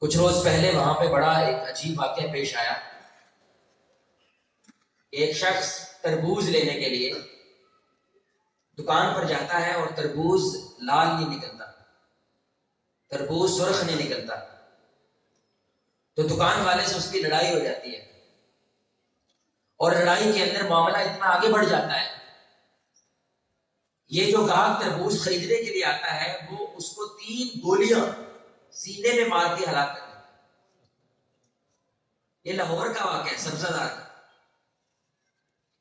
کچھ روز پہلے وہاں پہ بڑا ایک عجیب واقعہ پیش آیا۔ ایک شخص تربوز لینے کے لیے دکان پر جاتا ہے اور تربوز لال نہیں نکلتا، تربوز سرخ نہیں نکلتا، تو دکان والے سے اس کی لڑائی ہو جاتی ہے اور لڑائی کے اندر معاملہ اتنا آگے بڑھ جاتا ہے، یہ جو گاہک تربوز خریدنے کے لیے آتا ہے وہ اس کو 3 گولیاں سینے میں مار کے ہلاک کر دیتا ہے۔ یہ لاہور کا واقعہ ہے، سبزہ دار کا۔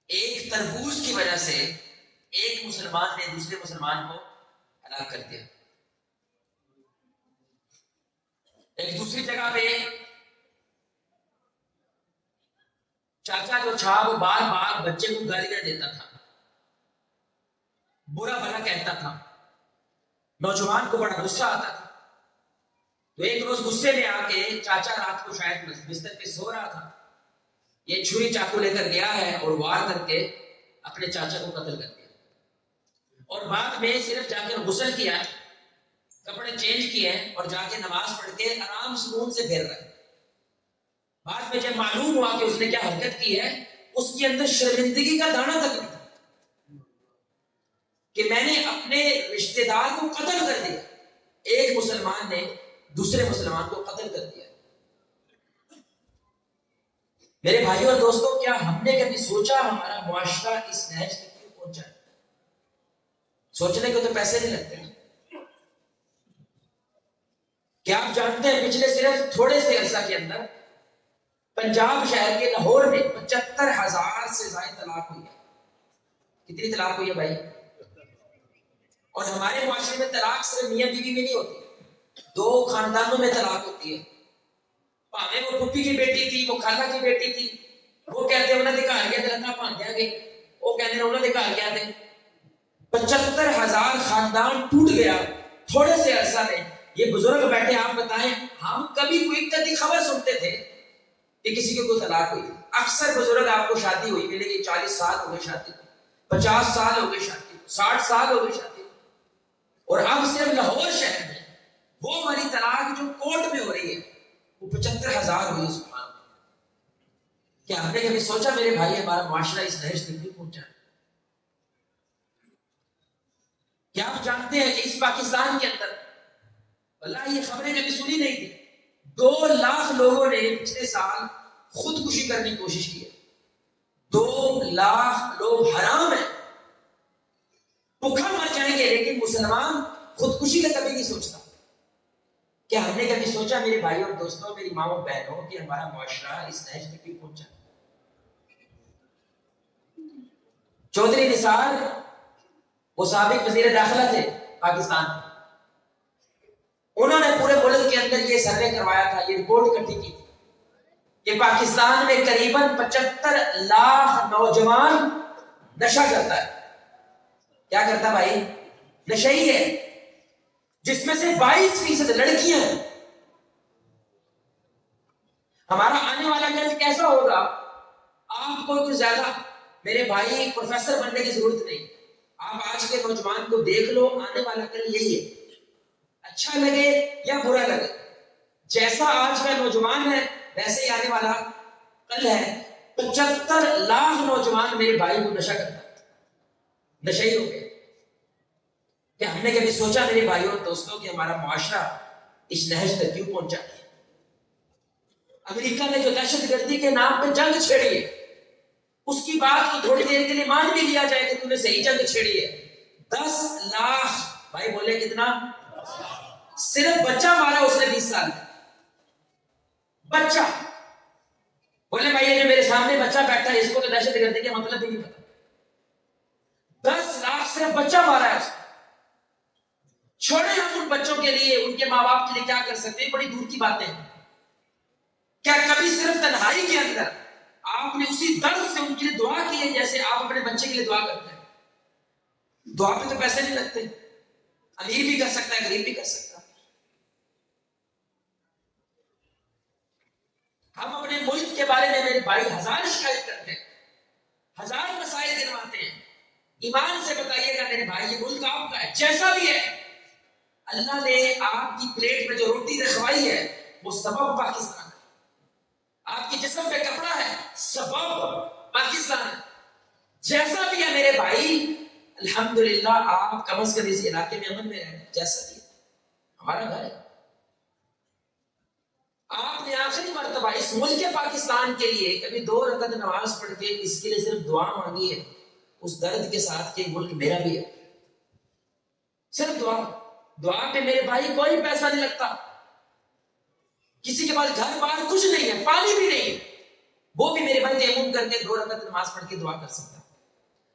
ایک تربوز کی وجہ سے ایک مسلمان نے دوسرے مسلمان کو ہلاک کر دیا۔ ایک دوسری جگہ پہ چاچا جو تھا وہ بار بار بچے کو گالیاں دیتا تھا، برا بھلا کہتا تھا، نوجوان کو بڑا غصہ آتا تھا۔ تو ایک روز غصے میں آ کے چاچا رات کو شاید بستر پہ سو رہا تھا، یہ چھری چاقو لے کر گیا ہے اور وار کر کے اپنے چاچا کو قتل کر دیا۔ اور بعد میں صرف جا کے غسل کیا، کپڑے چینج کیے اور جا کے نماز پڑھ کے آرام سکون سے پھر رہا ہے۔ بعد میں جب معلوم ہوا کہ اس نے کیا حرکت کی ہے، اس کے اندر شرمندگی کا دانہ تک نہیں تھا کہ میں نے اپنے رشتہ دار کو قتل کر دیا۔ ایک مسلمان نے دوسرے مسلمان کو قتل کر دیا۔ میرے بھائیوں اور دوستوں، کیا ہم نے کبھی سوچا ہمارا معاشرہ اس نہج تک کیوں پہنچا ہے؟ سوچنے کو تو پیسے نہیں لگتے۔ کیا آپ جانتے ہیں پچھلے صرف تھوڑے سے عرصہ کے اندر پنجاب شہر کے لاہور میں 75,000 سے زائد طلاق ہوئی ہے۔ کتنی طلاق ہوئی ہے بھائی؟ اور ہمارے معاشرے میں طلاق صرف میاں بیوی میں نہیں ہوتی، 2 خاندانوں میں طلاق ہوتی ہے۔ پاوے وہ پھپھی کی بیٹی تھی، وہ خالہ کی بیٹی تھی، وہ کہتے ہیں انہوں نے گھر گیا دلتا پاندیا گئے، وہ کہتے ہیں انہوں نے گھر گیا تھے۔ 75,000 خاندان ٹوٹ گیا تھوڑے سے عرصہ میں۔ یہ بزرگ بیٹھے، آپ بتائیں ہم کبھی کوئی کدی خبر سنتے تھے کہ کسی کو کوئی طلاق ہوئی؟ اکثر بزرگ آپ کو شادی ہوئی ملے گی، 40 سال ہو گئے شادی، 50 سال ہو گئے شادی، 60 سال ہو گئے شادی۔ اور اب صرف لاہور شہر میں وہ والی طلاق جو کورٹ میں ہو رہی ہے وہ 75,000 ہوئی۔ سبحان اللہ! کیا ہم نے کبھی سوچا میرے بھائی ہمارا معاشرہ اس نہج تک بھی پہنچا؟ کیا آپ جانتے ہیں کہ اس پاکستان کے اندر، واللہ یہ خبریں کبھی سنی نہیں تھی، 2 لاکھ لوگوں نے پچھلے سال خودکشی کرنے کی کوشش کی ہے۔ 2 لاکھ لوگ حرام ہیں، بھوکا مر جائیں گے، لیکن مسلمان خودکشی کا کبھی نہیں سوچتا۔ کیا ہم نے کبھی سوچا میرے بھائی اور دوستوں، میری ماں اور بہنوں، کہ ہمارا معاشرہ اس نہج تک بھی پہنچا؟ چودھری نثار وہ سابق وزیر داخلہ تھے پاکستان میں، انہوں نے پورے ملک کے اندر یہ سروے کروایا تھا، یہ رپورٹ اکٹھی کی تھی کہ پاکستان میں قریباً 75 لاکھ نوجوان نشہ کرتا ہے۔ کیا کرتا بھائی؟ نشئی ہے، جس میں سے 22% لڑکیاں ہیں۔ ہمارا آنے والا کل کیسا ہوگا؟ آپ کو کچھ زیادہ میرے بھائی پروفیسر بننے کی ضرورت نہیں، آپ آج کے نوجوان کو دیکھ لو، آنے والا کل یہی ہے، اچھا لگے یا برا لگے، جیسا آج کا نوجوان ہے ویسے ہی آنے والا کل ہے۔ 75 لاکھ نوجوان میرے بھائی کو نشہ کرتا ہے، نشئی ہو گئے۔ کیا ہم نے کبھی سوچا میرے بھائیوں اور دوستوں کہ ہمارا معاشرہ اس نہج تک کیوں پہنچا؟ امریکہ نے جو دہشت گردی کے نام پہ جنگ چھیڑی ہے، اس کی بات کو تھوڑی دیر کے لیے مان بھی لیا جائے کہ تم نے صحیح جنگ چھیڑی ہے۔ 10 لاکھ بھائی بولے کتنا؟ صرف بچہ مارا اس نے 20 سال میں، بچہ۔ بولے بھائی یہ جو میرے سامنے بچہ بیٹھا ہے اس کو تو دہشت گردی کا مطلب بھی نہیں پتا۔ 10 لاکھ صرف بچہ مارا ہے اس نے۔ چھوڑے ہم ان بچوں کے لیے، ان کے ماں باپ کے لیے کیا کر سکتے ہیں، بڑی دور کی باتیں ہیں۔ کیا کبھی صرف تنہائی کے اندر آپ نے اسی درد سے ان کے لیے دعا کی ہے جیسے آپ اپنے بچے کے لیے دعا کرتے ہیں؟ دعا پہ تو پیسے نہیں لگتے، امیر بھی کر سکتا ہے، غریب بھی کر سکتا ہے۔ ہم اپنے ملک کے بارے میں میرے بھائی 1000 شکایت کرتے ہیں، 1000 مسائل گنواتے ہیں۔ ایمان سے بتائیے گا میرے بھائی، یہ ملک آپ کا ہے، جیسا بھی ہے، اللہ نے آپ کی پلیٹ میں جو روٹی رکھوائی ہے وہ سبب پاکستان ہے. آپ کے جسم پہ کپڑا ہے، سبب پاکستان ہے. جیسا بھی ہے میرے بھائی، الحمدللہ آپ کم از کم اس علاقے میں امن میں رہیں. جیسا بھی ہمارا گھر ہے. آپ نے آخری مرتبہ اس ملک پاکستان کے لیے کبھی 2 رکعت نماز پڑھ کے اس کے لیے صرف دعا مانگی ہے، اس درد کے ساتھ کہ ملک میرا بھی ہے؟ صرف دعا پہ میرے بھائی کوئی پیسہ نہیں لگتا. کسی کے پاس گھر بار کچھ نہیں ہے، پانی بھی نہیں ہے، وہ بھی میرے بھائی تیمم کر کے 2 رکعت نماز پڑھ کے دعا کر سکتا ہے.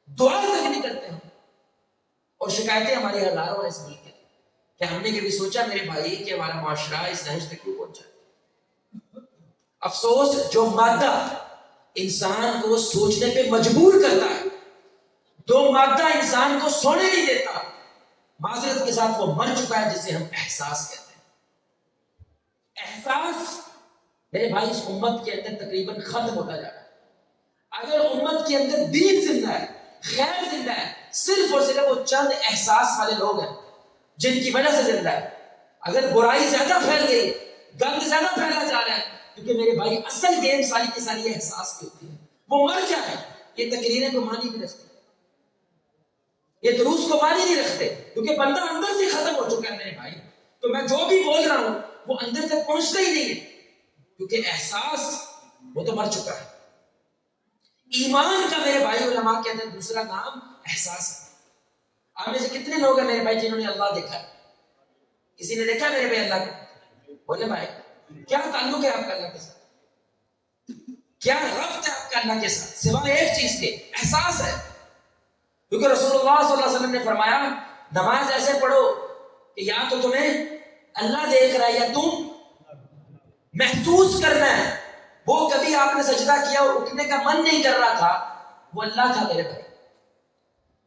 دعا تک نہیں کرتے ہم. اور شکایتیں ہماری ہزاروں ہیں اس ملک کے. کیا ہم نے کبھی سوچا میرے بھائی کہ ہمارا معاشرہ اس نہج تک کیوں پہنچا؟ افسوس جو مادہ انسان کو سوچنے پہ مجبور کرتا ہے، جو مادہ انسان کو سونے نہیں دیتا، معذرت کے ساتھ وہ مر چکا ہے، جسے ہم احساس کہتے ہیں. احساس میرے بھائی اس امت کے اندر تقریباً ختم ہوتا جا رہا ہے. اگر امت کے اندر دین زندہ ہے، خیر زندہ ہے، صرف اور صرف وہ چند احساس والے لوگ ہیں جن کی وجہ سے زندہ ہے. اگر برائی زیادہ پھیل گئی، گند زیادہ پھیلا جا رہا ہے، کیونکہ میرے بھائی اصل گیم ساری کی ساری احساس کی ہوتی ہے. وہ مر جائے. یہ تقریریں کو مانی نہیں رکھتے، یہ دروس کو مانی نہیں رکھتے، کیونکہ بندہ اندر سے ختم ہو چکا ہے میرے بھائی. تو میں جو بھی بول رہا ہوں وہ اندر تک پہنچتا ہی نہیں ہے، کیونکہ احساس وہ تو مر چکا ہے. ایمان کا میرے بھائی علماء کے اندر دوسرا نام احساس ہے. آپ میں سے کتنے لوگ ہیں میرے بھائی جنہوں نے اللہ دیکھا ہے؟ کسی نے دیکھا میرے بھائی اللہ کو؟ بولے بھائی کیا تعلق ہے آپ کا اللہ کے ساتھ؟ کیا ربط ہے آپ کا اللہ کے ساتھ سوائے ایک چیز کے؟ احساس ہے. کیونکہ رسول اللہ صلی اللہ علیہ وسلم نے فرمایا نماز ایسے پڑھو کہ یا تو تمہیں اللہ دیکھ رہا ہے یا تم محسوس کرنا ہے. وہ کبھی آپ نے سجدہ کیا اور اٹھنے کا من نہیں کر رہا تھا، وہ اللہ تھا میرے بھائی.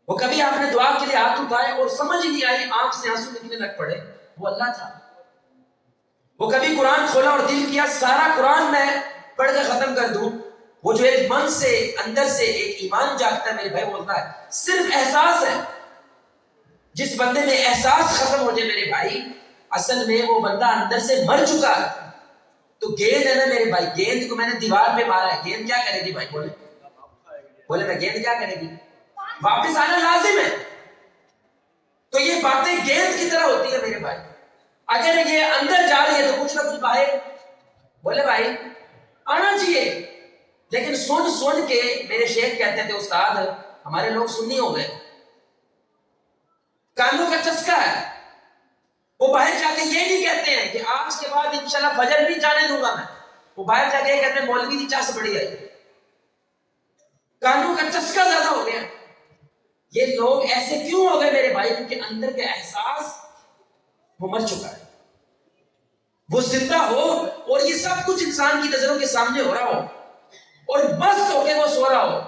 وہ کبھی آپ نے دعا کے لیے ہاتھ اٹھائے اور سمجھ نہیں آئی، آنکھ سے آنسو نکلنے لگ پڑے، وہ اللہ تھا. وہ کبھی قرآن کھولا اور دل کیا سارا قرآن میں پڑھ کے ختم کر دوں، وہ جو ایک من سے اندر سے ایک ایمان جاگتا ہے میرے بھائی، بولتا ہے صرف احساس ہے. جس بندے میں احساس ختم ہو جائے میرے بھائی، اصل میں وہ بندہ اندر سے مر چکا ہے. تو گیند ہے نا میرے بھائی، گیند کو میں نے دیوار پہ مارا ہے، گیند کیا کرے گی بھائی؟ بولے میں گیند کیا کرے گی؟ واپس آنا لازم ہے. تو یہ باتیں گیند کی طرح ہوتی ہے میرے بھائی. اگر یہ اندر جا رہی ہے تو کچھ نہ کچھ باہر بولے بھائی آنا چاہیے. لیکن سن کے میرے شیخ کہتے تھے استاد ہمارے لوگ سنی ہو گئے، کانوں کا چسکا ہے. وہ باہر جا کے یہ نہیں کہتے ہیں کہ آج کے بعد انشاءاللہ فجر نہیں جانے دوں گا میں. وہ باہر جا کے یہ کہتے ہیں مولوی کی چاہ سے بڑی آئی. کانوں کا چسکا زیادہ ہو گیا. یہ لوگ ایسے کیوں ہو گئے میرے بھائی؟ کیونکہ اندر کا احساس وہ مر چکا ہے. وہ زندہ ہو اور یہ سب کچھ انسان کی نظروں کے سامنے ہو رہا ہو اور بس ہو کے وہ سو رہا ہو،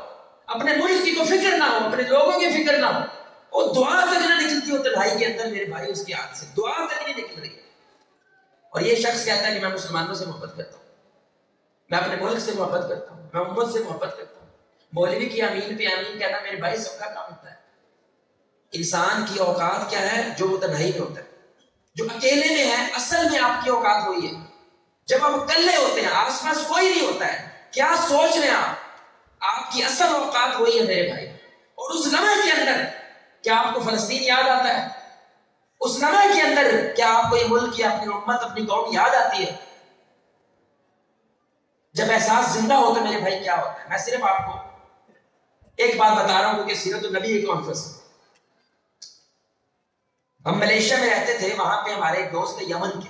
اپنے ملک کی کوئی فکر نہ ہو، اپنے لوگوں کی فکر نہ ہو، اور دعا تک نہ نکلتی ہو تنہائی کے اندر میرے بھائی، اس کے ہاتھ سے دعا تک نہیں نکل رہی. اور یہ شخص کہتا ہے کہ میں مسلمانوں سے محبت کرتا ہوں، میں اپنے ملک سے محبت کرتا ہوں، میں امت سے محبت کرتا ہوں. مولوی کی آمین پہ آمین کہنا میرے بھائی سب کا کام ہوتا ہے. انسان کی اوقات کیا ہے؟ جو وہ تنہائی میں ہوتا ہے، جو اکیلے میں ہے. اصل میں آپ کی اوقات وہی ہے جب آپ اکلے ہوتے ہیں، آس پاس کوئی نہیں ہوتا ہے. کیا سوچ رہے ہیں آپ کی اصل اوقات وہی ہے میرے بھائی. اور اس لمحے کے اندر کیا آپ کو فلسطین یاد آتا ہے؟ اس لمحے کے اندر کیا آپ کو یہ ملک یا اپنی امت اپنی قوم یاد آتی ہے؟ جب احساس زندہ ہوتا ہے میرے بھائی کیا ہوتا ہے؟ میں صرف آپ کو ایک بات بتا رہا ہوں کہ سیرت النبی ایک کانفرنس ہے. ہم ملیشیا میں رہتے تھے، وہاں پہ ہمارے ایک دوست یمن کے،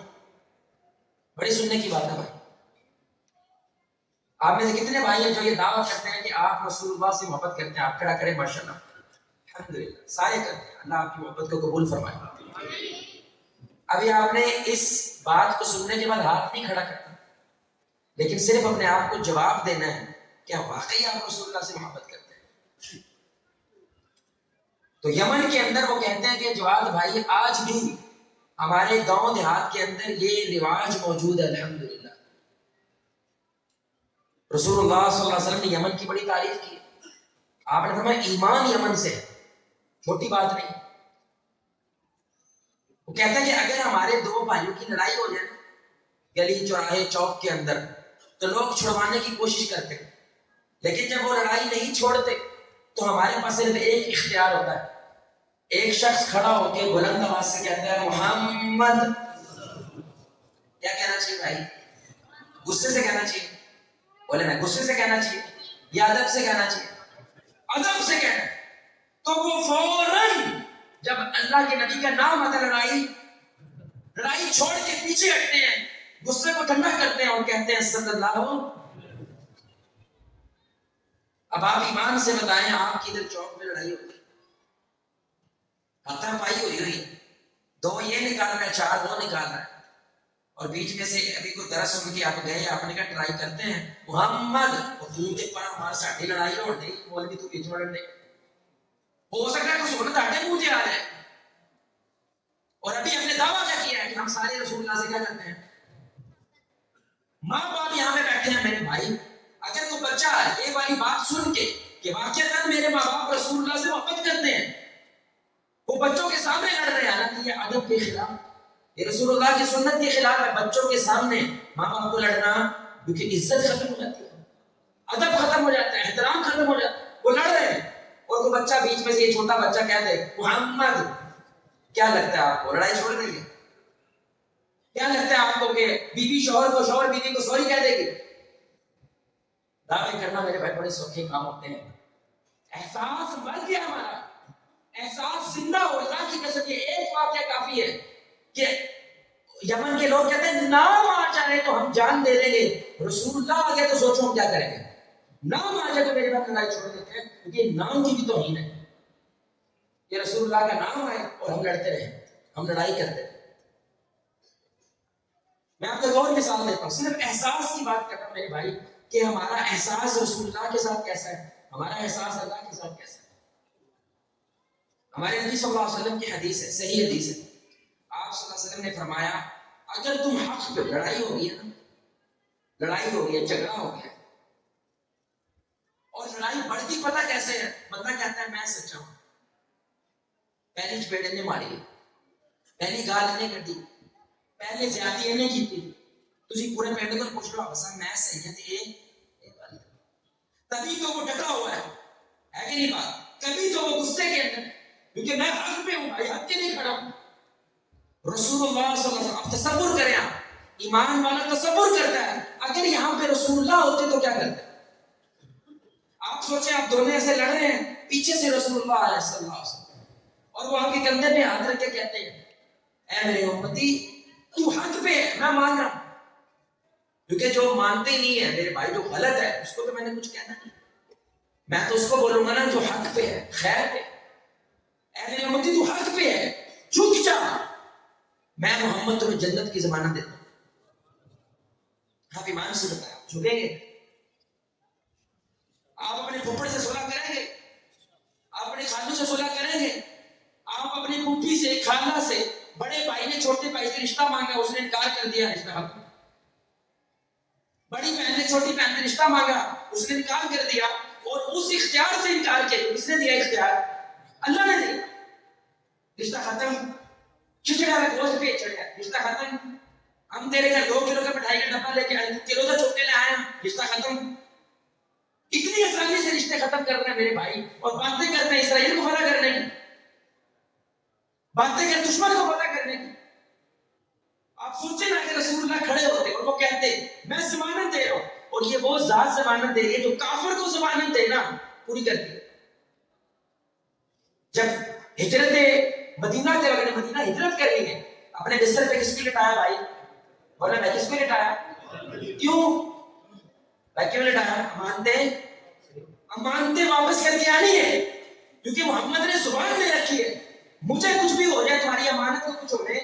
بڑی سننے کی بات ہے بھائی. آپ میں سے کتنے بھائی ہیں جو یہ دعویٰ کرتے ہیں کہ آپ رسول اللہ سے محبت کرتے ہیں؟ آپ کھڑا کریں ماشاءاللہ. الحمدللہ سارے کرتے ہیں. اللہ آپ کی محبت کو قبول فرمائے. ابھی آپ نے اس بات کو سننے کے بعد ہاتھ نہیں کھڑا کرنا، لیکن صرف اپنے آپ کو جواب دینا ہے کیا واقعی آپ رسول اللہ سے محبت کرتے ہیں؟ تو یمن کے اندر وہ کہتے ہیں کہ جواد بھائی آج بھی ہمارے گاؤں دیہات کے اندر یہ رواج موجود ہے الحمدللہ. رسول اللہ صلی اللہ علیہ وسلم نے یمن کی بڑی تعریف کی. آپ نے فرمایا ایمان یمن سے، چھوٹی بات نہیں. وہ کہتا ہے کہ اگر ہمارے دو بھائیوں کی لڑائی ہو جائے گلی چوراہے چوک کے اندر تو لوگ چھڑوانے کی کوشش کرتے، لیکن جب وہ لڑائی نہیں چھوڑتے تو ہمارے پاس صرف ایک اختیار ہوتا ہے. ایک شخص کھڑا ہو کے بلند آواز سے کہتا ہے محمد. کیا کہنا چاہیے بھائی؟ غصے سے کہنا چاہیے؟ بولے نا غصے سے کہنا چاہیے یا ادب سے کہنا چاہیے؟ ادب سے کہنا. تو وہ فوراً جب اللہ کے نبی کا نام آتا لڑائی چھوڑ کے پیچھے ہٹتے ہیں، غصے کو ٹھنڈا کرتے ہیں اور کہتے ہیں صلی اللہ. اب آپ ایمان سے بتائیں، آپ کی ادھر چوک میں لڑائی ہوگی، ہاتھا پائی ہوئی، دو یہ نکال رہے ہیں، چار وہ نکال رہے ہیں، اور بیچ میں سے ابھی کوئی درس سن کے آپ گئے، آپ نے کہا ٹرائی کرتے ہیں محمد، اور تم کے پڑا ہمارا ساڑھی لڑائی ہو نہیں مولوی تو بیچ میں لڑنے. ہو سکتا ہے کچھ سنت آٹے مجھے آ جائے، اور ابھی ہم نے دعویٰ کیا کیا ہے کہ ہم سارے رسول اللہ سے کیا کرتے ہیں. ماں باپ یہاں پہ بیٹھے ہیں میرے بھائی، اگر کوئی بچہ یہ والی بات سن کے کہ واقعتاً میرے ماں باپ رسول اللہ سے محبت کرتے ہیں، وہ بچوں کے سامنے لڑ رہے ہیں، حالانکہ یہ ادب کے خلاف، یہ رسول اللہ کی سنت کے خلاف ہے. بچوں کے سامنے ماں باپ کو لڑنا، کیونکہ عزت ختم ہو جاتی ہے، ادب ختم ہو جاتا ہے، احترام ختم ہو جاتا ہے. وہ لڑ رہے ہیں اور وہ بچہ بیچ میں سے، یہ چھوٹا بچہ کہتے ہیں محمد. کیا لگتا ہے آپ کو لڑائی چھوڑ دیں گے؟ کیا لگتا ہے آپ کو کہ بیوی شوہر کو، شوہر بیوی کو سوری کہہ دے گی؟ دعوے کرنا میرے بھائی بڑے سوکھے کام ہوتے ہیں. احساس مر گیا ہمارا، احساس زندہ ہو. اللہ کی قسم یہ ایک واقعہ کافی ہے کہ یمن کے لوگ کہتے ہیں نام آ جائے تو ہم جان دے دیں گے، رسول اللہ آ گئے تو سوچو ہم کیا کریں گے. نام آ جائے تو میرے بات لڑائی چھوڑ دیتے ہیں، کیونکہ نام کی بھی توہین ہے. یہ رسول اللہ کا نام آئے اور ہم لڑتے رہے، ہم لڑائی کرتے رہے. میں آپ کو ایک اور مثال دیتا ہوں، صرف احساس کی بات کرتا ہوں میرے بھائی، کہ ہمارا احساس رسول اللہ کے ساتھ کیسا ہے، ہمارا احساس اللہ کے ساتھ کیسا ہے. ہمارے نبی صلی اللہ علیہ وسلم کی حدیث ہے، صحیح حدیث ہے. آپ صلی اللہ علیہ وسلم نے فرمایا اگر تم حق پہ، لڑائی ہو گئی ہے نا، لڑائی ہو گئی ہے، جھگڑا ہو گیا، اور لڑائی بڑھتی پتہ کیسے ہے؟ بندہ کہتا ہے میں سچا ہوں، پہلی چپیڑ نے ماری، پہلی گال نے کٹی، پہلے زیادتی نے کی تھی، تسی پورے پنڈ کو پوچھ لو بس میں صحیح ہے تے تبھی تو وہ ڈٹا ہوا ہے کہ نہیں بات؟ کبھی تو وہ غصے کے اندر، کیونکہ میں حق پہ ہوں بھائی، حق کے نہیں کھڑا ہوں. رسول اللہ صلی اللہ علیہ وسلم، آپ تصور کریں، آپ ایمان والا تصور کرتا ہے اگر یہاں پہ رسول اللہ ہوتے تو کیا کرتے؟ آپ سوچیں آپ دونوں ایسے لڑ رہے ہیں، پیچھے سے رسول اللہ علیہ صلی اللہ علیہ وسلم، اور وہ آپ کے کندھے پہ ہاتھ رکھ کے کہتے ہیں اے میرے امتی تو حق پہ ہے، میں مان رہا ہوں. کیونکہ جو مانتے نہیں ہے میرے بھائی، جو غلط ہے اس کو تو میں نے کچھ کہنا نہیں، میں تو اس کو بولوں گا نا جو حق پہ ہے، خیر پہ. اے میرے امتی تو حق پہ ہے، جھک جا، میں محمد تمہیں جنت کی ضمانت دیتا ہوں. آپ ایمان سے بتایا جھکیں گے؟ آپ اپنے پھپھڑ سے صلح کریں گے؟ آپ اپنے خالو سے صلح کریں گے؟ آپ اپنی پھوپھی سے، خالہ سے، بڑے بھائی نے چھوٹے بھائی سے رشتہ مانگا، اس نے انکار کر دیا، رشتہ ختم. بڑی بہن نے چھوٹی بہن سے رشتہ مانگا، اس نے انکار کر دیا، اور اس اختیار سے انکار کیا. کس نے دیا اختیار؟ اللہ نے دیا. رشتہ ختم. کھچڑا میں گوشت پہ چڑھ گیا، رشتہ ختم. ہم تیرے گھر 2 کلو کا مٹھائی کا ڈبہ لے کے آئے، کلو کا چوک کے لے آئے، رشتہ ختم. اتنی آسانی سے رشتے ختم کر رہے ہیں میرے بھائی، اور باتیں کرتے ہیں اسرائیل کو فتح کرنے کی، باتیں کرتے دشمن کو فتح کرنے کی. آپ سوچیں نا کہ رسول اللہ کھڑے ہوتے اور وہ کہتے میں ضمانت دے رہا ہوں، اور یہ وہ ذات ضمانت دے رہی ہے جو کافر کو ضمانت دینا پوری کرتی ہے. جب ہجرت مدینہ کے وقت مدینہ ہجرت کریں گے، اپنے بستر پہ کس کے لٹایا بھائی؟ بولا میں کس پہ لٹایا؟ کیوں بھائی کیوں لٹایا؟ مانتے واپس کر کے آنی ہے، کیونکہ محمد نے زبان میں رکھی ہے مجھے کچھ بھی ہو جائے تمہاری امانت کو کچھ ہونے،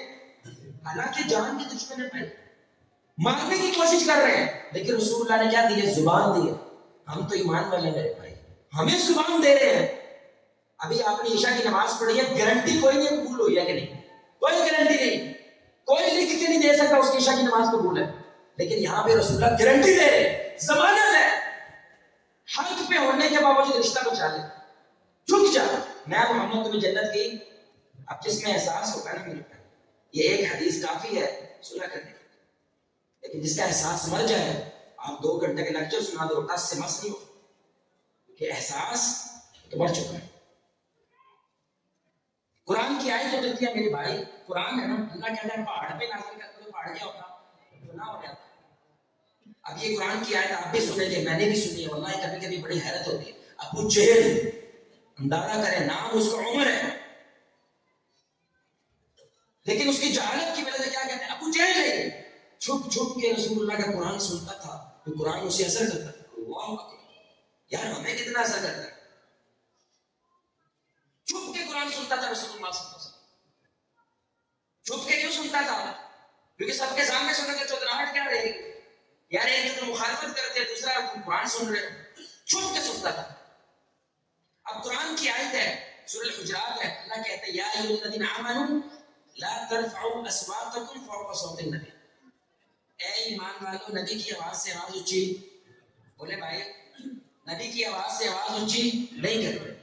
حالانکہ جان کے دشمن ہے بھائی، ماننے کی کوشش کر رہے ہیں، لیکن رسول اللہ نے کیا دی ہے؟ زبان دی ہے. ہم تو ایمان والے میرے بھائی، ہمیں زبان دے رہے ہیں. ابھی آپ نے عشاء کی نماز پڑھی ہے، گارنٹی کوئی نہیں قبول ہوئی ہے کہ نہیں، کوئی گارنٹی نہیں، کوئی لکھ کے نہیں دے سکتا اس کی عشاء کی نماز قبول ہے. لیکن یہاں پہ رسول اللہ گارنٹی دے رہے، ضمانت ہے، حق پہ ہونے کے باوجود رشتہ بچا لے، جھک جا، میں محمد تمہیں جنت کی. اب جس میں احساس ہوگا نا میرے بھائی، یہ ایک حدیث کافی ہے صلح کرنے کی. لیکن جس کا احساس مر جائے آپ 2 گھنٹے کے لیکچر سنا دو ٹس سے مس نہیں ہو، کہ احساس تو مر چکا ہے۔ قرآن کی آیت جو ہے میرے بھائی، قرآن ہے نا، اللہ کہتا ہے پہاڑ پہ نازل کرتے تو پہاڑ کیا ہوتا؟ گناہ ہو جاتا۔ اب یہ قرآن کی آیت آپ بھی سنیں گے، میں نے بھی سنی ہے، واللہ کبھی کبھی بڑی حیرت ہوتی ہے۔ ابو جہل، اندازہ کریں نام اس کا عمر ہے، لیکن اس کی جہالت کی وجہ سے کیا کہتے ہیں ابو جہل ہے، چھپ چھپ کے رسول اللہ کا قرآن سنتا تھا، تو قرآن اسے اثر کرتا تھا۔ اللہ اکبر، یار ہمیں کتنا اثر کرتا ہے، چھپ کے قرآن سنتا تھا رسول اللہ صلی اللہ علیہ وسلم۔ چھپ کے کیوں سنتا تھا؟ کیونکہ سب کے سامنے سننے کا چودراہٹ کیا رہے گی، یار ایک تو مخالفت کرتے ہیں، دوسرا قرآن سن رہے، چھپ کے سنتا تھا۔ اب قرآن کی آیت ہے سورہ الحجرات ہے، اللہ کہتا ہے یا ایھا الذین آمنوا لا ترفعوا اصواتکم فوق صوت النبی، اے ایمان والو نبی کی آواز سے آواز اونچی، بولے بھائی نبی کی آواز سے آواز اونچی نہیں کرتے۔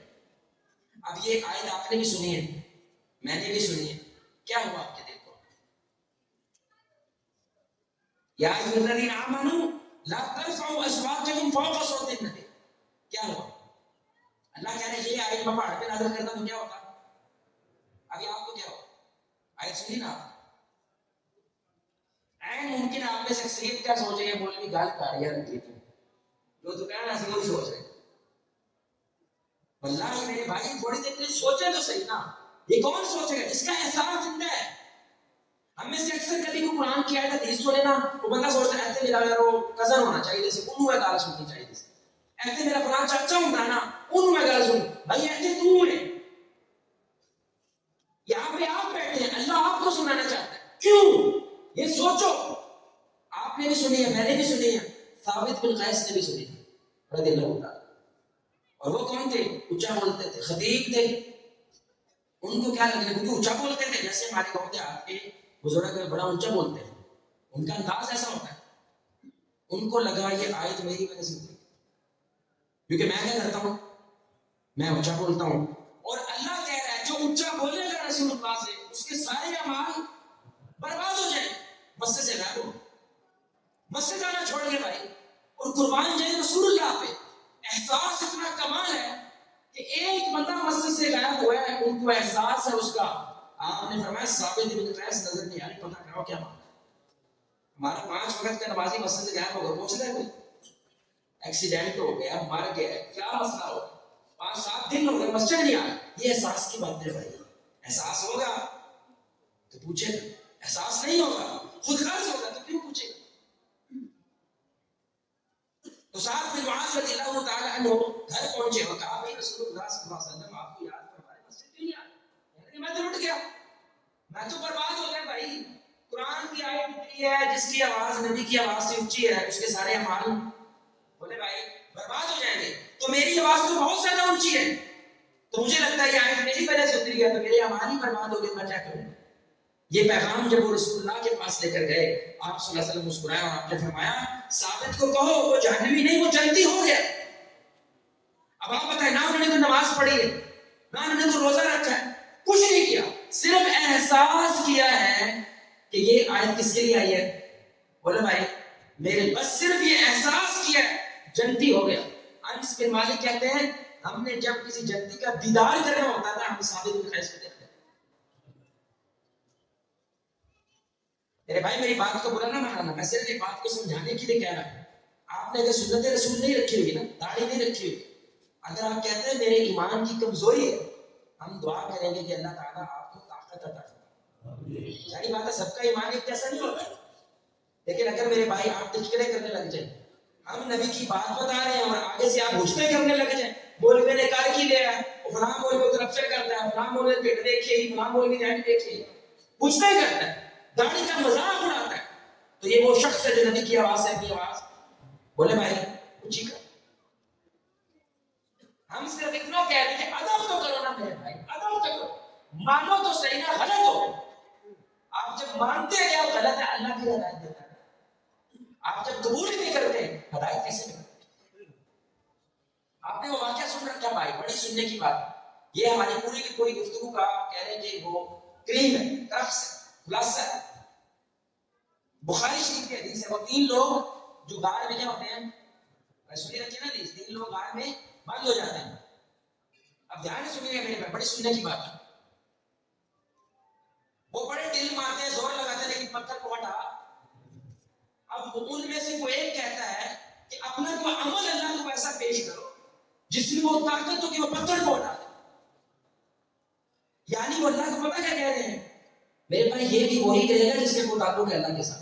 اب یہ آیت آپ نے بھی سنی ہے، میں نے بھی سنی ہے، کیا ہوا آپ کے دل کو؟ یا ایھا الذین آمنوا لا ترفعوا اصواتکم فوق صوت النبی، کیا ہوا؟ اللہ کہہ رہے ہیں یہ آیت میں پہاڑ پہ نازل کرتا تو کیا ہوتا؟ ابھی آپ کو کیا ہو؟ آیت سنی نا آپ؟ ممکن آپ میں سے اکثریت کیا سوچ رہے ہیں، بولے گال کاریاں رکھی تھی جو تو کہنا سی وہی سوچ رہے ہیں۔ واللہ میرے بھائی تھوڑی دیر کے لیے سوچیں تو صحیح نا، یہ کون سوچے گا جس کا احساس زندہ ہے؟ ہم میں سے اکثر کبھی کو قرآن کی آیت حدیث سنے نا، وہ بندہ سوچتا ہے ایسے میرا وہ کزن ہونا چاہیے، جیسے انہوں ہے گال سننی چاہیے، جیسے ایسے میرا فلاں چاچا ہوتا ہے نا، انہوں میں گال سن، بھائی ایسے تو ہے، یہاں پہ آپ بیٹھے ہیں، اللہ آپ کو سنانا چاہتا ہے، کیوں؟ یہ سوچو۔ آپ نے بھی سنی ہے، میں نے بھی سنی ہے، ثابت بن قیس نے بھی سنی ہے رضی اللہ عنہ، اور وہ کون تھے؟ اونچا بولتے تھے، خطیب تھے۔ ان کو کیا لگتا کیونکہ اونچا بولتے تھے، جیسے ہمارے گاؤں کے آپ کے بزرگ بڑا اونچا بولتے ہیں، ان کا انداز ایسا ہوتا ہے، ان کو لگا یہ آیت میری وجہ سے ہوئی، کیونکہ میں کیا کرتا ہوں، میں اونچا بولتا ہوں، اور اللہ کہہ رہا ہے جو اونچا بولے گا رسول اللہ سے اس کے سارے اعمال برباد ہو جائیں، مسجد سے غائب ہو، مسجد جانا چھوڑ گئے بھائی، اور قربان جائے رسول اللہ پہ۔ احساس اتنا کمال ہے کہ ایک بندہ مسجد سے غائب ہوا ہے، ان کو احساس ہے اس کا۔ آپ نے فرمایا ثابت بن قیس نظر نہیں آ رہی، پتہ کرو کیا مانا؟ ہمارا 5 وقت کا نمازی مسجد سے غائب ہو گیا، پوچھ رہے کوئی ایکسیڈنٹ ہو گیا، مر گیا، کیا مسئلہ ہو، 5-7 دن ہو گئے مسجد نہیں آیا، یہ احساس کی بات ہے بھائی۔ احساس ہوگا تو پوچھے گا، احساس نہیں ہوگا خود غرض ہوگا تو کیوں پوچھے گا؟ تو سعد بن معاذ رضی اللہ تعالی عنہ گھر پہنچے اور کہا بھائی رسول اللہ صلی اللہ علیہ وسلم آپ کو یاد فرمائے مسجد کیوں نہیں آئے؟ میں تو اٹھ گیا، میں تو برباد ہو گیا بھائی۔ قرآن کی آیت اتنی ہے جس کی آواز نبی کی آواز سے اونچی ہے، اس کے سارے اعمال بولے بھائی برباد ہو جائیں گے، تو میری آواز تو بہت زیادہ اونچی ہے، تو مجھے لگتا ہے یہ آیت میری وجہ سے اتری ہے، تو میرے اعمال ہی برباد ہو گئے، میں کیا کروں؟ یہ پیغام جب وہ رسول اللہ کے پاس لے کر گئے، آپ صلی اللہ علیہ وسلم مسکرائے اور آپ نے فرمایا ثابت کو کہو وہ جہنمی نہیں، وہ جنتی ہو گیا۔ اب آپ بتائیں، نہ انہوں نے تو نماز پڑھی ہے، نہ انہوں نے تو روزہ رکھا ہے، کچھ نہیں کیا، صرف احساس کیا ہے کہ یہ آیت کس کے لیے آئی ہے؟ بولے بھائی میرے، بس صرف یہ احساس کیا ہے، جنتی ہو گیا۔ انس بن مالک کہتے ہیں ہم نے جب کسی جنتی کا دیدار کرنا ہوتا تھا، ہم ثابت بن قیس کو دیکھتے۔ میرے بھائی میری بات کو برا نہ ماننا، میں صرف ایک بات کو سمجھانے کے لیے کہہ رہا ہوں۔ آپ نے اگر سنت رسول نہیں رکھی ہوئی نا، داڑھی نہیں رکھی ہوئی، اگر آپ کہتے ہیں میرے ایمان کی کمزوری ہے، ہم دعا کریں گے کہ اللہ تعالیٰ آپ کو طاقت عطا فرمائے۔ یعنی بات ہے سب کا ایمان ایک جیسا نہیں ہوتا، لیکن اگر میرے بھائی آپ تذکرے کرنے لگ جائیں، ہم نبی کی بات بتا رہے ہیں اور آگے سے آپ بھجتے کرنے لگ جائیں، مولوی نے کار کی لیا ہے، فلاں مولوی کو طرف سے کرتا ہے، فلاں مولوی نے پیٹ دیکھیے ہی، فلاں مولوی نے جائیں دیکھیے، پوچھتا ہی کرتا ہے، داڑھی کا مذاق اڑاتا ہے، تو یہ وہ شخص ہے جو نبی کی آواز سے اپنی آواز بولے بھائی اونچی کر۔ ہم صرف اتنا کہہ رہے ہیں کہ ادب تو کرو نا میرے بھائی، ادب تو کرو، مانو تو صحیح نہ غلط ہو۔ آپ جب مانتے ہیں کہ آپ غلط ہے، اللہ کی ہدایت دیتا ہے، آپ جب قبول نہیں کرتے ہدایت کیسے کرتے؟ آپ نے وہ واقعہ سن رکھا بھائی، بڑی سننے کی بات، یہ ہماری پوری کی پوری گفتگو کا کہہ رہے ہیں کہ وہ کریم ہے، رقص ہے، خلاصہ ہے۔ بخاری شریف کی حدیث ہے، وہ 3 لوگ جو غار میں کیا ہوتے ہیں، سنی رکھیے نا حدیث، 3 لوگ غار میں بند ہو جاتے ہیں. اب دھیان سے سنیے گا میرے بڑی سننے کی بات ہے. وہ بڑے دل مارتے ہیں، زور لگاتے ہیں، لیکن پتھر کو ہٹا. اب ان میں سے کوئی ایک کہتا ہے کہ اپنا کوئی عمل اللہ کو ایسا پیش کرو جس میں وہ طاقت ہو کہ وہ پتھر کو ہٹا دے. یعنی وہ اللہ کو پتہ کیا کہہ رہے ہیں میرے بھائی، یہ بھی وہی کہے گا جس کے کو تعلق ہے اللہ کے ساتھ.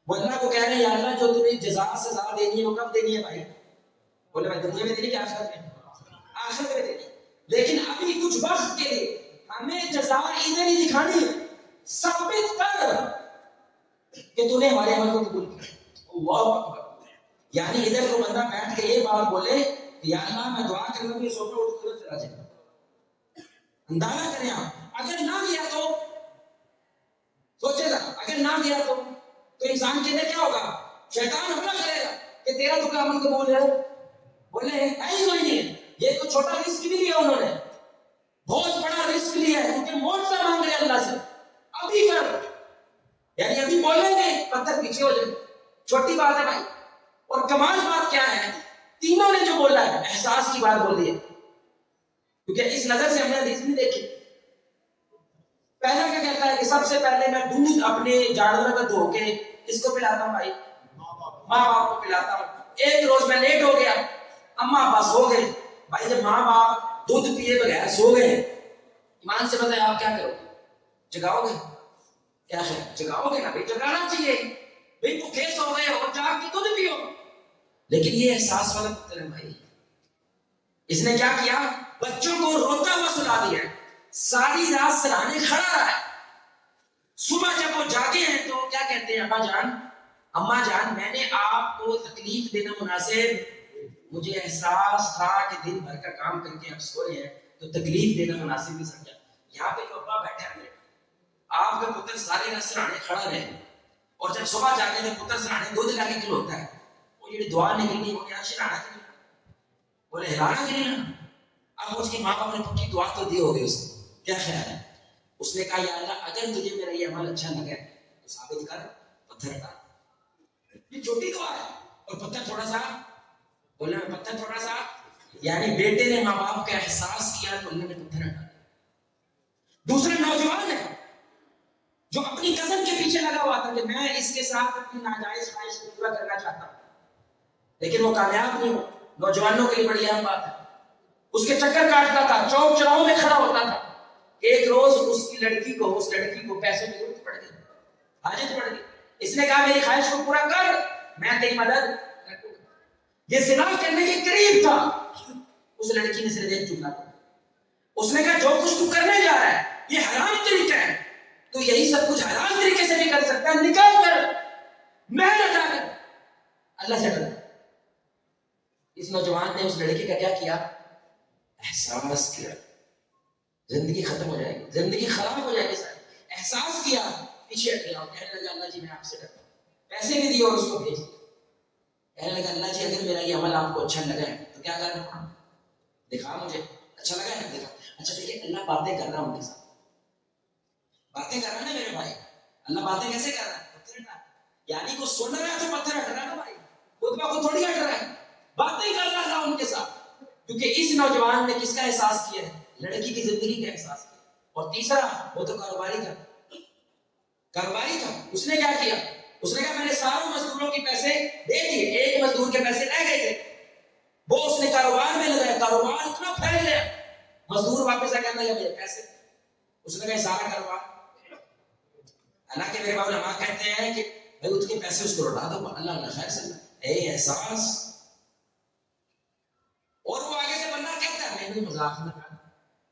وہ اللہ کو کہہ رہے ہیں یا اللہ جو تمہیں جزا سزا دینی ہے وہ کب دینی ہے بھائی؟ بولے بھائی دنیا میں دینی کہ آخرت میں؟ آخرت میں دینی. لیکن ابھی کچھ وقت کے لیے ہمیں جزا ادھر ہی دکھانی ہے، ثابت کر کہ تو نے ہمارے عمل کو قبول کیا. اللہ اکبر. یعنی ادھر کو بندہ بیٹھ کے یہ بات بولے کہ یا اللہ میں دعا کر رہا ہوں یہ سوچو اٹھ کر چلا جائے. اندازہ کریں آپ، اگر نہ کیا تو سوچے گا، اگر نہ کیا تو انسان کے لیے کیا ہوگا؟ شیطان حملہ کرے گا کہ تیرا تو کیا عمل قبول ہے. بولے ایسا کوئی نہیں ہے، یہ تو چھوٹا رسک بھی لیا انہوں نے، بہت بڑا رسک لیا ہے کیونکہ معجزہ مانگ رہے اللہ سے. ابھی کر، یعنی ابھی بولیں گے پتھر پیچھے ہو جائے. چھوٹی بات ہے بھائی. اور کمال بات کیا ہے، تینوں نے جو بولا ہے احساس کی بات بولی ہے. کیونکہ اس نظر سے ہم نے حدیث نہیں دیکھی. پہلا کیا کہتا ہے کہ سب سے پہلے میں دودھ اپنے جانوروں کا دھو کے کس کو پلاتا ہوں بھائی؟ ماں باپ کو پلاتا ہوں. ایک روز میں لیٹ ہو گیا، اماں ابا سو گئے. بھائی جب ماں باپ دودھ پیے بغیر سو گئے، ایمان سے بتائیں آپ کیا کرو گے؟ جگاؤ گے؟ کیا ہے جگاؤ گے نا بھائی، جگانا چاہیے بھائی. بھوکے سو گئے ہو جاگ کے دودھ پیو. لیکن یہ احساس والا پتھر ہے بھائی. اس نے کیا کیا؟ بچوں کو روتا ہوا سلا دیا، ساری رات سرانے کھڑا رہا ہے. صبح جب وہ جاگے ہیں تو کیا کہتے ہیں؟ ابا جان اماں جان میں نے آپ کو تکلیف دینا مناسب، مجھے احساس تھا کہ دن بھر کا کام کر کے آپ سو رہے ہیں تو تکلیف دینا مناسب نہیں سمجھا. یہاں پہ جو ابا بیٹھے ہیں آپ کا پتر سارے رات سرانے کھڑا رہے، اور جب صبح جاگے تو پتر سرانے دودھ لا کے کھلوتا ہے. وہ یہ دعا نکلنی وہ کیا شرانا کی نہیں، بولے ہلانا کی نہیں نا. اب اس کی ماں باپ نے پکی دعا تو دی ہوگی، اس کو کیا خیال ہے؟ اس نے کہا یا اللہ اگر تجھے میرا یہ عمل اچھا لگا تو ثابت کر، پتھر ہٹا. یہ چھوٹی دعا ہے اور پتھر تھوڑا سا، بولے میں پتھر تھوڑا سا، یعنی بیٹے نے ماں باپ کا احساس کیا تو اللہ نے پتھر ہٹا. دوسرا نوجوان ہے جو اپنی کزن کے پیچھے لگا ہوا تھا کہ میں اس کے ساتھ اپنی ناجائز خواہش کو پورا کرنا چاہتا ہوں، لیکن وہ کامیاب نہیں ہو. نوجوانوں کے لیے بڑی اہم بات ہے. اس کے چکر کاٹتا تھا، چوک چراہوں میں کھڑا ہوتا تھا. ایک روز اس لڑکی کو پیسے کی ضرورت پڑ گئی، حاجت پڑ گئی. اس نے کہا میری خواہش کو پورا کر، میں تیری مدد کر دوں گا. یہ زنا کرنے کے قریب تھا. اس لڑکی نے صرف ایک جملہ کہا، اس نے کہا جو کچھ تو کرنے جا رہا ہے یہ حرام طریقہ ہے، تو یہی سب کچھ حرام طریقے سے بھی کر سکتا ہے، نکال کر محنت آ کر اللہ سے ڈر. اس نوجوان نے اس لڑکی کا کیا کیا؟ احساس کیا. زندگی ختم ہو جائے گی، زندگی خراب ہو جائے گی. احساس کیا، پیچھے ہٹ گیا، کہنے لگا اللہ جی میں آپ سے ڈرتا ہوں. پیسے بھی دیے اور اس کو بھیج دیا. کہنے لگا اللہ جی اگر میرا یہ عمل آپ کو اچھا لگا ہے تو کیا کرنا، دکھا مجھے اچھا لگا ہے دکھا. اچھا دیکھیے اللہ باتیں کر رہا ان کے ساتھ، باتیں کر رہا نا میرے بھائی. اللہ باتیں کیسے کر رہا ہے؟ پتھر ہٹا. یعنی کو سن رہا ہے تو پتھر ہٹ رہا ہے نا بھائی، خود کو تھوڑی ہٹ رہا ہے، باتیں کر رہا تھا ان کے ساتھ. کیونکہ اس نوجوان نے کس کا احساس کیا ہے؟ لڑکی کی زندگی کا احساس کیا. اور تیسرا وہ تو کاروباری تھا. اس نے کیا کیا؟ اس نے کہا میں نے ساروں مزدوروں کے پیسے دے دیے، ایک مزدور کے پیسے رہ گئے تھے، وہ اس نے کاروبار میں لگایا. کاروبار اتنا پھیل گیا، مزدور واپس آ کہنے لگا میرے پیسے. اس نے کہا سارا کاروبار. حالانکہ میرے باپ علماء کہتے ہیں کہ بھائی اس کے پیسے اس کو لوٹا دو، اللہ اللہ خیر سے احساس. اور وہ آگے سے بندہ کہتا ہے میں مذاق نہ کر،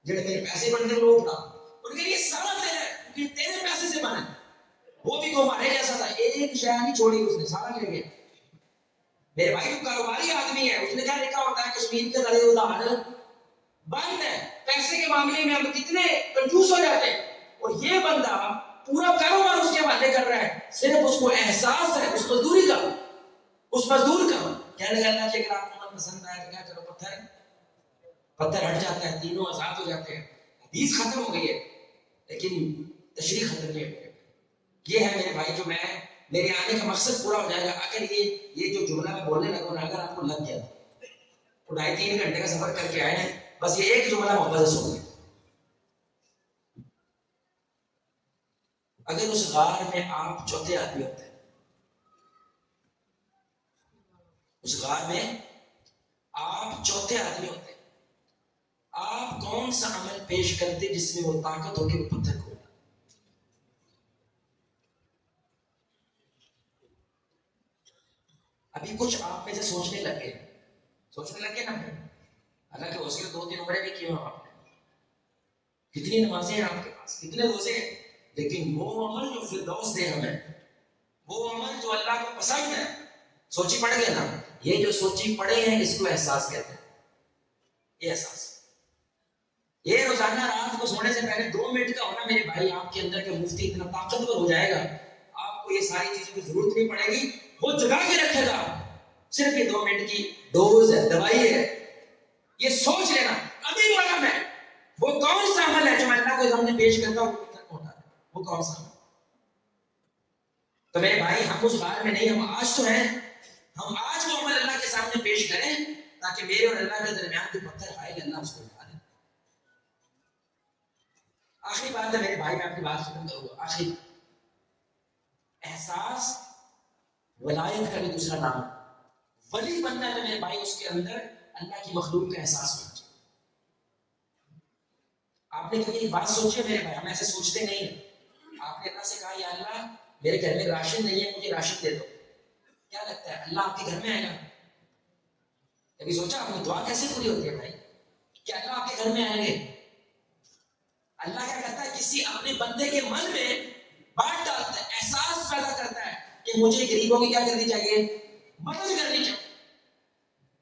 جڑے میرے پیسے بن گئے لوگ اٹھا، ان کے لیے سارا تیرا ہے کیونکہ تیرے پیسے سے بنا. وہ بھی کو مارے جیسا تھا، ایک شے نہیں چھوڑی، اس نے سارا لے گیا. میرے بھائی تو کاروباری آدمی ہے، اس نے کیا لکھا ہوتا ہے کشمیر کے ذریعے ادھار بند ہے. پیسے کے معاملے میں ہم کتنے کنجوس ہو جاتے ہیں، اور یہ بندہ پورا کاروبار اس کے حوالے کر رہا ہے، صرف اس کو احساس ہے اس مزدوری کا، اس مزدور کا. کہنے لگا کہ اگر آپ کو پسند آئے تو کیا کرو، پتھر ہٹ جاتا ہے، تینوں آزاد ہو جاتے ہیں. حدیث ختم ہو گئی ہے لیکن تشریح ختم نہیں ہوئی. یہ ہے میرے بھائی جو میں میرے آنے کا مقصد پورا ہو جائے گا. اگر یہ جو جملہ میں بولنے لگا نا اگر آپ کو لگ گیا تو 2.5-3 گھنٹے کا سفر کر کے آئے ہیں, بس یہ ایک جملہ محبت سے سن لیں. اگر اس غار میں آپ چوتھے آدمی ہوتے ہیں, اس غار میں آپ چوتھے آدمی ہوتے ہیں, آپ کون سا عمل پیش کرتے جس میں وہ طاقت ہو کے وہ پتھر کو؟ ابھی کچھ آپ میں سے سوچنے لگے نا, حالانکہ اس کے 2-3 عمریں بھی کیے ہو آپ نے, کتنی نمازیں ہیں آپ کے پاس, کتنے روزے ہیں, لیکن وہ عمل جو فردوس دے ہمیں, وہ عمل جو اللہ کو پسند ہے, سوچی پڑ گئے نا, یہ جو سوچی پڑے ہیں اس کو احساس کہتے ہیں. یہ احساس, یہ روزانہ رات کو سونے سے پہلے 2 منٹ کا ہونا میرے بھائی, آپ کے اندر کے مفتی اتنا طاقتور ہو جائے گا, آپ کو یہ ساری چیزوں کی ضرورت نہیں پڑے گی, وہ جگا کے رکھے گا. صرف یہ 2 منٹ کی ڈوز ہے, دوائی ہے. یہ سوچ لینا ابھی والا میں, وہ کون سا عمل ہے جو میں اللہ کو سامنے پیش کرتا ہوں, وہ کون سا عمل؟ تو میرے بھائی ہم اس غار میں نہیں, ہم آج تو ہیں, ہم آج وہ عمل اللہ کے سامنے پیش کریں تاکہ میرے اور اللہ کے درمیان جو پتھر آئے گا اللہ اس کو اٹھا دے. آخری بات ہے میرے بھائی, میں آپ کی بات ختم کروں گا. آخری احساس ولایت کا بھی دوسرا نام ہے. ولی بننا ہے میرے بھائی, اس کے اندر اللہ کی مخلوق کا احساس ہونا چاہیے. آپ نے کبھی ایک بات سوچی ہے میرے بھائی, ہم ایسے سوچتے نہیں ہیں. آپ نے اللہ سے کہا یا اللہ میرے گھر میں راشن نہیں ہے, مجھے راشن دے دو. کیا لگتا ہے اللہ آپ کے گھر میں آئے گا؟ کبھی سوچا آپ نے دعا کیسے پوری ہوتی ہے بھائی؟ کہ اللہ آپ کے گھر میں آئیں گے؟ اللہ کیا کرتا ہے, کسی اپنے بندے کے من میں بات ڈالتا ہے, احساس پیدا کرتا ہے کہ مجھے غریبوں کی کیا کرنی چاہیے, مدد کرنی چاہیے.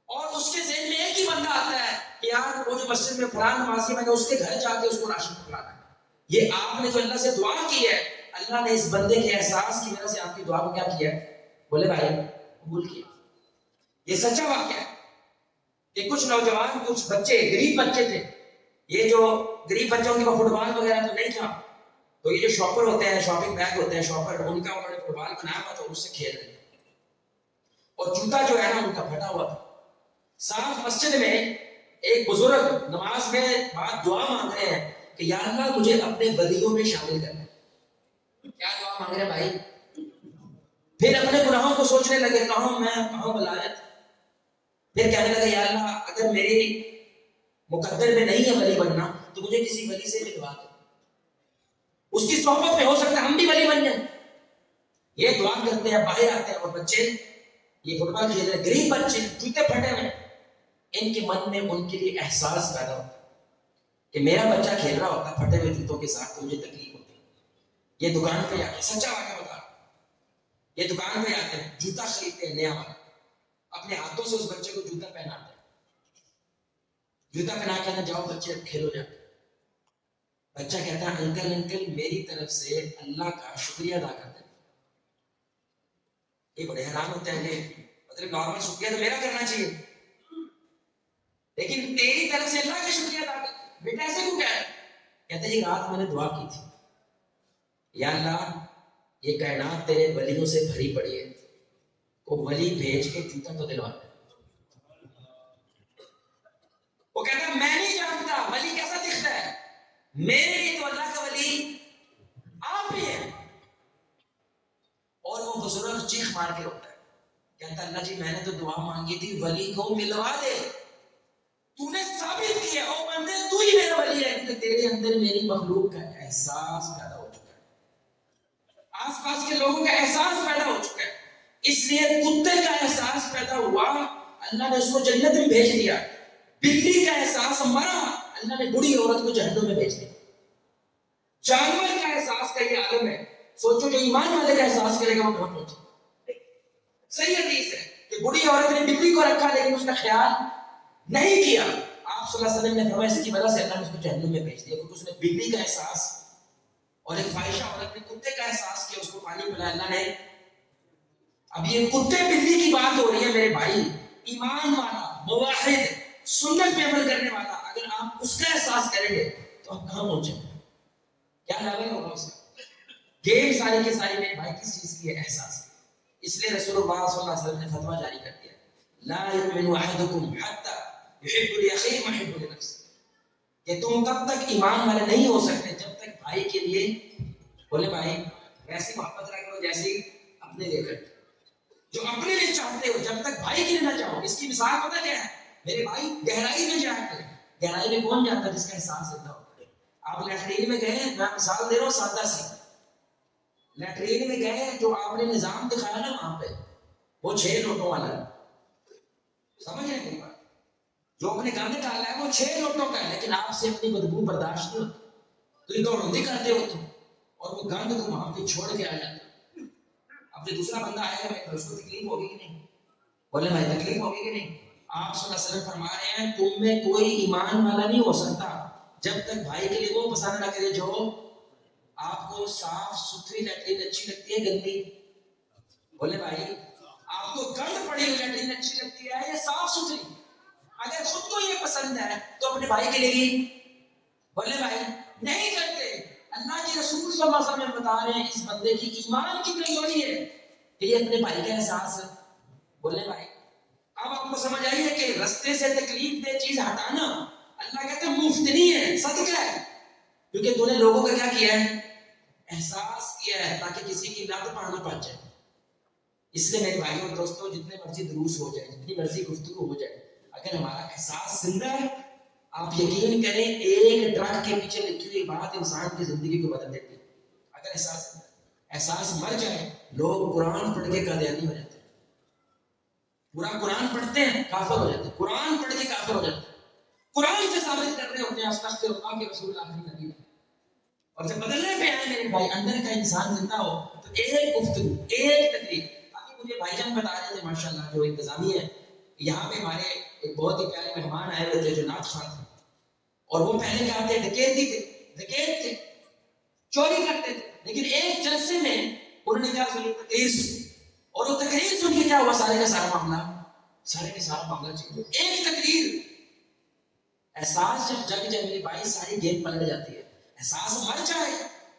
اور اس کے ذہن میں ایک ہی بندہ آتا ہے کہ یار وہ جو مسجد میں فلاں نمازی, میں نے اس کے گھر جا کے اس کو راشن پکڑانا ہے. یہ آپ نے جو اللہ سے دعا کی ہے, اللہ نے اس بندے کے احساس کی وجہ سے آپ کی دعا کو کیا کیا ہے, بولے بھائی قبول کیا. یہ سچا واقعہ ہے کہ کچھ نوجوان, کچھ بچے, غریب بچے تھے. یہ جو غریب بچوں کے پاس فٹ بال وغیرہ تو نہیں تھا, تو یہ جو شاپر ہوتے ہیں, شاپنگ بیگ ہوتے ہیں شاپر, ان کا انہوں نے فٹ بال بنایا ہوا تھا, اس سے کھیل رہے تھے. اور جوتا جو ہے نا ان کا پھٹا ہوا تھا. ساتھ مسجد میں ایک بزرگ نماز میں بعد دعا مانگ رہے ہیں کہ یا اللہ مجھے اپنے ولیوں میں شامل کرنا. کیا دعا مانگ رہے ہیں بھائی؟ پھر اپنے گناہوں کو سوچنے لگے, کہاں میں کہاں ولایت. پھر کہنے لگے یا اللہ اگر میری مقدر میں نہیں ہے ولی بننا تو مجھے کسی ولی سے ملوا دو, اس کی صحبت میں ہو سکتا ہے ہم بھی ولی بن جائیں. یہ دعا کرتے ہیں, باہر آتے ہیں, اور بچے یہ فٹ بال کھیل رہے, غریب بچے جوتے پھٹے ہوئے, ان کے من میں ان کے لیے احساس پیدا ہوتا کہ میرا بچہ کھیل رہا ہوتا پھٹے ہوئے جوتوں کے ساتھ تو مجھے تکلیف ہوتی. یہ دکان پہ آتے, سچا واقعہ بتا, یہ دکان پہ آتے ہیں, جوتا خریدتے ہیں نیا والا, اپنے ہاتھوں سے اس بچے کو جوتا پہناتے ہیں, جوتا پہنا کے جاؤ بچے اب کھیلو جا. بچہ کہتا ہے انکل میری طرف سے اللہ کا شکریہ ادا کرتے ہیں. یہ بڑے حیران ہوتے ہیں کہ مطلب نارمل شکریہ تو میرا کرنا چاہیے, لیکن تیری طرف سے اللہ کا شکریہ ادا کر. بیٹا ایسے کیوں کہہ رہا ہے؟ کہتے ہیں رات میں نے دعا کی تھی, یا اللہ یہ کائنات تیرے ولیوں سے بھری پڑی ہے, کو ولی بھیج کے جوتا تو دلوا دے. وہ کہتا میں نہیں جانتا ولی کیسا دکھتا ہے, میرے لیے تو اللہ کا ولی آپ ہی ہیں. اور وہ بزرگ چیخ مار کے روتا ہے, کہتا اللہ جی میں نے تو دعا مانگی تھی ولی کو ملوا دے, تو نے ثابت کیا او بندے تو ہی میرا ولی ہے, کہ تیرے اندر میری مخلوق کا احساس پیدا ہو چکا ہے, آس پاس کے لوگوں کا احساس پیدا ہو چکا ہے. اس لیے کتے کا احساس پیدا ہوا, اللہ نے اس کو جنت میں بھیج دیا. بلی کا احساس مرا, اللہ نے بڑی عورت کو جہنم میں بھیج دیا. جانور کا احساس کا یہ عالم ہے. سوچو جو ایمان والے کا احساس کرے گا وہ کہاں پہنچے. صحیح حدیث ہے کہ بڑی عورت نے بلی کو رکھا لیکن اس کا خیال نہیں کیا. آپ صلی اللہ علیہ وسلم نے فرمایا اس کی وجہ سے اللہ نے اس کو جہنم میں بھیج دیا, کیونکہ اس نے بلی کا احساس, اور ایک فاحشہ عورت نے کتے کا احساس کیا, اس کو پانی پلایا اللہ نے. اب یہ کتے بلی کی بات ہو رہی ہے میرے بھائی, ایمان والا موحد سنت پہ عمل کرنے والا, اگر آپ اس کا احساس کریں گے تو آپ کہاں پہنچیں گے, کیا لیول ہوگا اس کا, گیم ساری کے ساری میرے بھائی کس چیز کی ہے؟ احساس کی. اس لیے رسول اللہ صلی اللہ علیہ وسلم نے فتویٰ جاری کر دیا لا یؤمن احدکم حتی یحب لاخیہ ما یحب لنفسہ، کہ تم تب تک ایمان والے نہیں ہو سکتے جب تک بھائی کے لیے، بولے بھائی ویسی محبت رکھ لو جیسی اپنے لیے کرتے، جو اپنے لیے چاہتے ہو جب تک بھائی کے لیے نہ چاہو. اس کی مثال پتہ کیا ہے میرے بھائی؟ گہرائی میں جایا کریں. گہرائی میں کون جاتا ہے؟ جس کا احساس زندہ ہوتا ہے. آپ لیٹرین میں گئے، میں مثال دے رہا ہوں سادہ سی، لیٹرین میں گئے جو آپ نے نظام دکھایا نا وہاں پہ وہ 6 لوٹوں والا ہے، سمجھ رہے ہیں؟ جو اپنے گند ڈالا ہے وہ 6 لوٹوں کا ہے، لیکن آپ سے اپنی بدبو برداشت نہیں ہوتی تو یہ دوڑندی کرتے ہو تم، اور وہ گند کو وہاں پہ چھوڑ کے آ جاتا. اب جو دوسرا بندہ آئے گا اس کو تکلیف ہوگی کہ نہیں؟ بولے بھائی تکلیف ہوگی کہ نہیں؟ آپ صلی اللہ علیہ وسلم فرما رہے ہیں تم میں کوئی ایمان والا نہیں ہو سکتا جب تک بھائی کے لیے وہ پسند نہ کرے جو آپ کو صاف ستھری لیٹرین اچھی لگتی ہے گندی؟ بولے بھائی آپ کو گند پڑی ہوئی لیٹرین اچھی لگتی ہے یا صاف ستھری؟ اگر خود کو یہ پسند ہے تو اپنے بھائی کے لیے بھی، بولے بھائی نہیں کرتے. اللہ کے رسول صلی اللہ علیہ وسلم بتا رہے ہیں اس بندے کی ایمان کی کمزوری ہے کہ یہ اپنے بھائی کا احساس ہے. بولے بھائی اب آپ کو سمجھ آئی ہے کہ رستے سے تکلیف دہ چیز ہٹانا اللہ کہتے ہیں مفت نہیں ہے، صدقہ ہے، کیونکہ تو نے لوگوں کا کیا کیا ہے؟ احساس کیا ہے، تاکہ کسی کی لت پڑنا پڑ جائے. اس لیے میرے بھائیوں اور دوستوں جتنے مرضی دروس ہو جائے، جتنی مرضی گفتگو ہو جائے، اگر ہمارا احساس زندہ ہے آپ یقین کریں ایک ڈرگ کے پیچھے لکھی ہوئی بات انسان کی زندگی کو بدل دیتی ہے. اگر احساس مر جائے، لوگ قرآن پڑھ کے قادیانی ہو جاتے ہیں، پورا قرآن پڑھتے ہیں کافر ہو جاتے ہیں، قرآن پڑھ کے کافر ہو جاتے ہیں، قرآن سے ثابت کر رہے ہوتے ہیں استغفر اللہ کے رسول آخری نبی ہے. اور جب بدلنے پہ آئے میرے بھائی اندر کا انسان زندہ ہو تو ایک گفتگو، ایک تقریر. ابھی مجھے بھائی جان بتا رہے تھے ماشاءاللہ جو انتظامیہ ہے یہاں پہ ہمارے ایک بہت ہی پیارے مہمان آئے ہوئے تھے جو نعت خواں تھے، اور وہ پہلے کیا تھے؟ ڈکیتی تھے، ڈکیت تھے، چوری کرتے تھے. لیکن ایک جلسے میں انہوں نے کیا سنی؟ تقریر سنی، اور وہ تقریر سن کے کیا ہوا؟ سارے کا سارا معاملہ چینج ہوا. ایک تقریر. احساس جب جگ جائے میرے بھائی ساری گیم پلٹ جاتی ہے. احساس مر جائے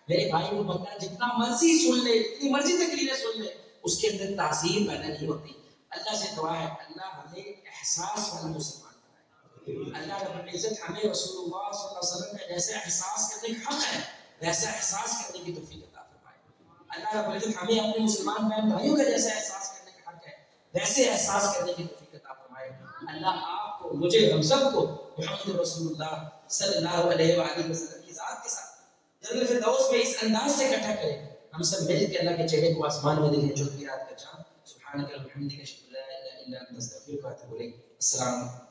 میرے بھائی وہ بندہ جتنا مرضی سن لے، جتنی مرضی تقریریں سن لے، اس کے اندر تاثیر پیدا نہیں ہوتی. اللہ سے دعا ہے اللہ ہمیں احساس والا مسلمان بنائے. اللہ رب العزت ہمیں رسول اللہ صلی اللہ علیہ وسلم کا جیسے احساس کرنے کا حق ہے ویسا احساس کرنے کی توفیق عطا فرمائے. اللہ رب العزت ہمیں اپنے مسلمان بہن بھائیوں کا جیسا احساس کرنے کا حق ہے ویسے احساس کرنے کی توفیق عطا فرمائے. اللہ آپ کو، مجھے، ہم سب کو محمد رسول اللہ صلی اللہ علیہ وآلہ وسلم کی ذات کے ساتھ جنت الفردوس میں اس انداز سے اکٹھا کرے ہم سب مل کے اللہ کے چہرے کو آسمان میں دیکھیں جو رات کا چاند. سبحانک اللہم وبحمدک اشہد ان لا الہ الا انت استغفرک واتوب الیک. السلام علیکم.